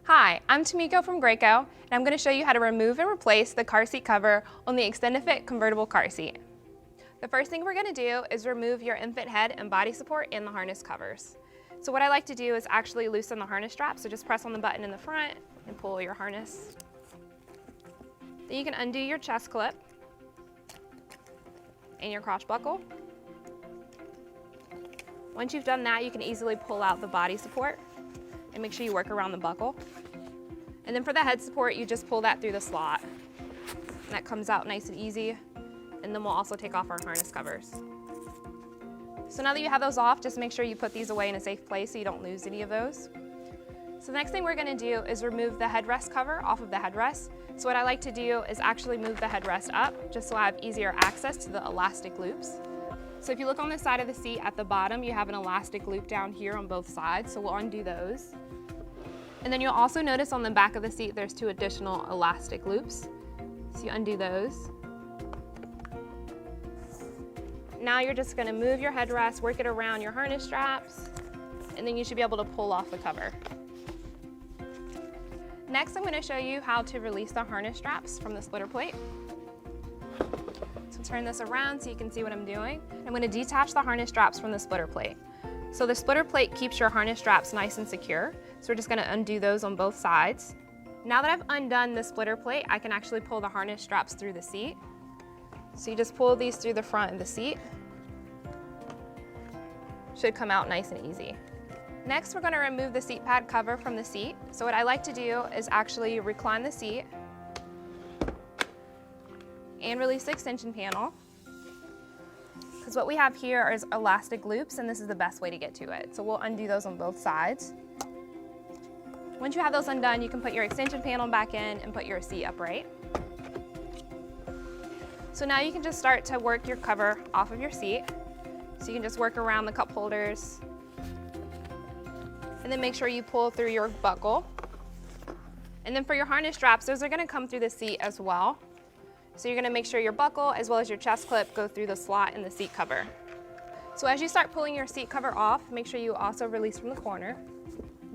Hi, I'm Tamiko from Graco, and I'm going to show you how to remove and replace the car seat cover on the Extend2Fit convertible car seat. The first thing we're going to do is remove your infant head and body support and the harness covers. So what I like to do is actually loosen the harness strap, so just press on the button in the front and pull your harness. Then you can undo your chest clip and your crotch buckle. Once you've done that, you can easily pull out the body support and make sure you work around the buckle. And then for the head support, you just pull that through the slot. And that comes out nice and easy. And then we'll also take off our harness covers. So now that you have those off, just make sure you put these away in a safe place so you don't lose any of those. So the next thing we're going to do is remove the headrest cover off of the headrest. So what I like to do is actually move the headrest up just so I have easier access to the elastic loops. So if you look on the side of the seat at the bottom, you have an elastic loop down here on both sides, so we'll undo those. And then you'll also notice on the back of the seat there's 2 additional elastic loops. So you undo those. Now you're just going to move your headrest, work it around your harness straps, and then you should be able to pull off the cover. Next, I'm going to show you how to release the harness straps from the splitter plate. So turn this around so you can see what I'm doing. I'm going to detach the harness straps from the splitter plate. So the splitter plate keeps your harness straps nice and secure. So we're just going to undo those on both sides. Now that I've undone the splitter plate, I can actually pull the harness straps through the seat. So you just pull these through the front of the seat. Should come out nice and easy. Next, we're going to remove the seat pad cover from the seat. So what I like to do is actually recline the seat and release the extension panel. Because what we have here is elastic loops, and this is the best way to get to it. So we'll undo those on both sides. Once you have those undone, you can put your extension panel back in and put your seat upright. So now you can just start to work your cover off of your seat. So you can just work around the cup holders. And then make sure you pull through your buckle. And then for your harness straps, those are going to come through the seat as well. So you're going to make sure your buckle as well as your chest clip go through the slot in the seat cover. So as you start pulling your seat cover off, make sure you also release from the corner.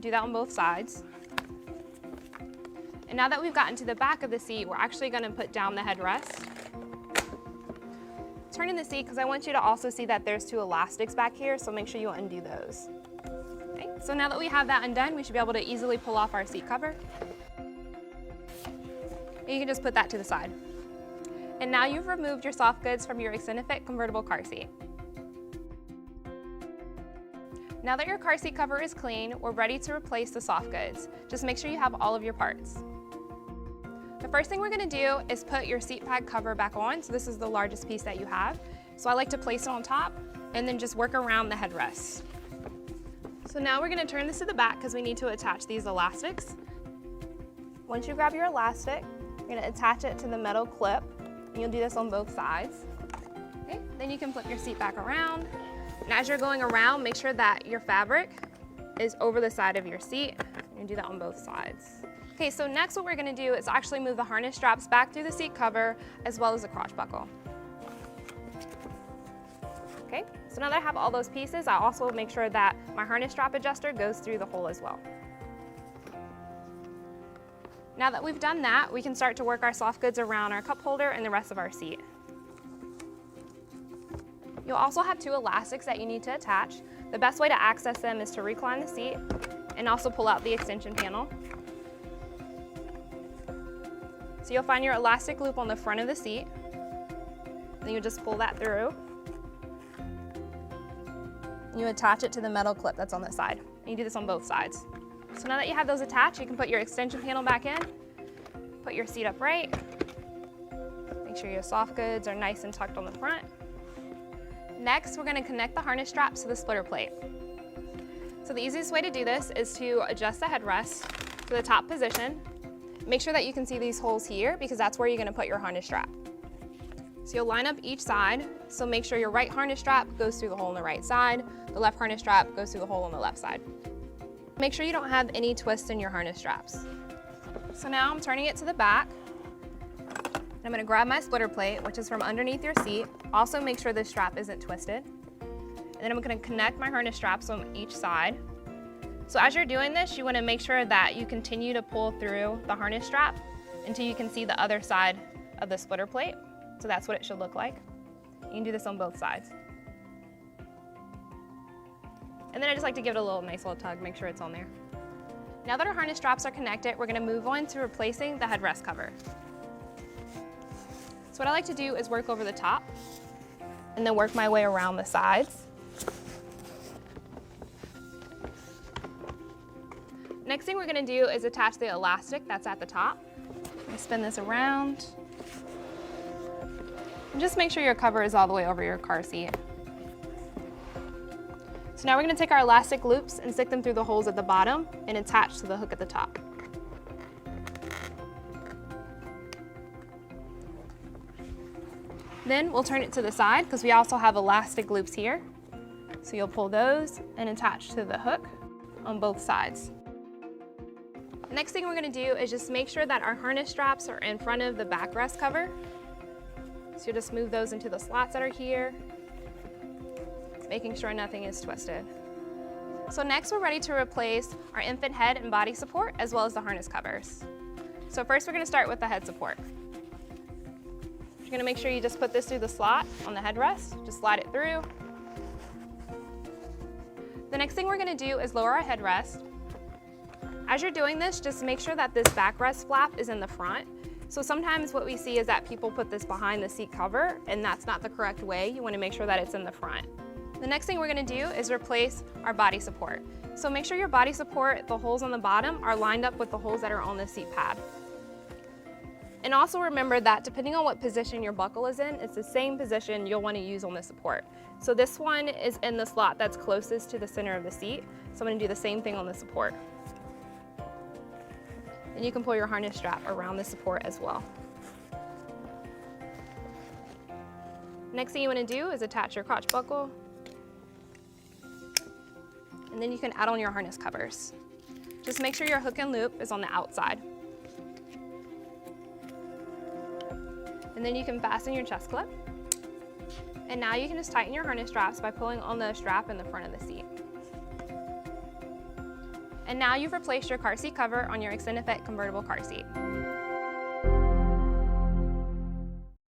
Do that on both sides. And now that we've gotten to the back of the seat, we're actually going to put down the headrest. Turn in the seat because I want you to also see that there's 2 elastics back here, so make sure you undo those. Okay, so now that we have that undone, we should be able to easily pull off our seat cover. And you can just put that to the side. And now you've removed your soft goods from your Extend2Fit convertible car seat. Now that your car seat cover is clean, we're ready to replace the soft goods. Just make sure you have all of your parts. The first thing we're going to do is put your seat pad cover back on. So this is the largest piece that you have. So I like to place it on top and then just work around the headrest. So now we're going to turn this to the back because we need to attach these elastics. Once you grab your elastic, you're going to attach it to the metal clip. And you'll do this on both sides. Okay, then you can flip your seat back around. And as you're going around, make sure that your fabric is over the side of your seat. And do that on both sides. Okay, so next what we're going to do is actually move the harness straps back through the seat cover as well as the crotch buckle. Okay, so now that I have all those pieces, I also make sure that my harness strap adjuster goes through the hole as well. Now that we've done that, we can start to work our soft goods around our cup holder and the rest of our seat. You'll also have 2 elastics that you need to attach. The best way to access them is to recline the seat and also pull out the extension panel. So you'll find your elastic loop on the front of the seat. Then you just pull that through. And you attach it to the metal clip that's on the side. And you do this on both sides. So now that you have those attached, you can put your extension panel back in, put your seat upright, make sure your soft goods are nice and tucked on the front. Next, we're going to connect the harness straps to the splitter plate. So the easiest way to do this is to adjust the headrest to the top position. Make sure that you can see these holes here because that's where you're going to put your harness strap. So you'll line up each side, so make sure your right harness strap goes through the hole on the right side, the left harness strap goes through the hole on the left side. Make sure you don't have any twists in your harness straps. So now I'm turning it to the back. I'm going to grab my splitter plate, which is from underneath your seat. Also make sure this strap isn't twisted. And then I'm going to connect my harness straps on each side. So as you're doing this, you want to make sure that you continue to pull through the harness strap until you can see the other side of the splitter plate. So that's what it should look like. You can do this on both sides. And then I just like to give it a nice little tug, make sure it's on there. Now that our harness straps are connected, we're going to move on to replacing the headrest cover. So what I like to do is work over the top and then work my way around the sides. Next thing we're going to do is attach the elastic that's at the top. I spin this around. And just make sure your cover is all the way over your car seat. So now we're going to take our elastic loops and stick them through the holes at the bottom and attach to the hook at the top. Then we'll turn it to the side because we also have elastic loops here. So you'll pull those and attach to the hook on both sides. Next thing we're going to do is just make sure that our harness straps are in front of the backrest cover. So you'll just move those into the slots that are here, making sure nothing is twisted. So next we're ready to replace our infant head and body support as well as the harness covers. So first we're going to start with the head support. You're going to make sure you just put this through the slot on the headrest, just slide it through. The next thing we're going to do is lower our headrest. As you're doing this, just make sure that this backrest flap is in the front. So sometimes what we see is that people put this behind the seat cover, and that's not the correct way. You want to make sure that it's in the front. The next thing we're going to do is replace our body support. So make sure your body support, the holes on the bottom, are lined up with the holes that are on the seat pad. And also remember that depending on what position your buckle is in, it's the same position you'll want to use on the support. So this one is in the slot that's closest to the center of the seat. So I'm going to do the same thing on the support. And you can pull your harness strap around the support as well. Next thing you want to do is attach your crotch buckle. And then you can add on your harness covers. Just make sure your hook and loop is on the outside. And then you can fasten your chest clip. And now you can just tighten your harness straps by pulling on the strap in the front of the seat. And now you've replaced your car seat cover on your Extend2Fit convertible car seat.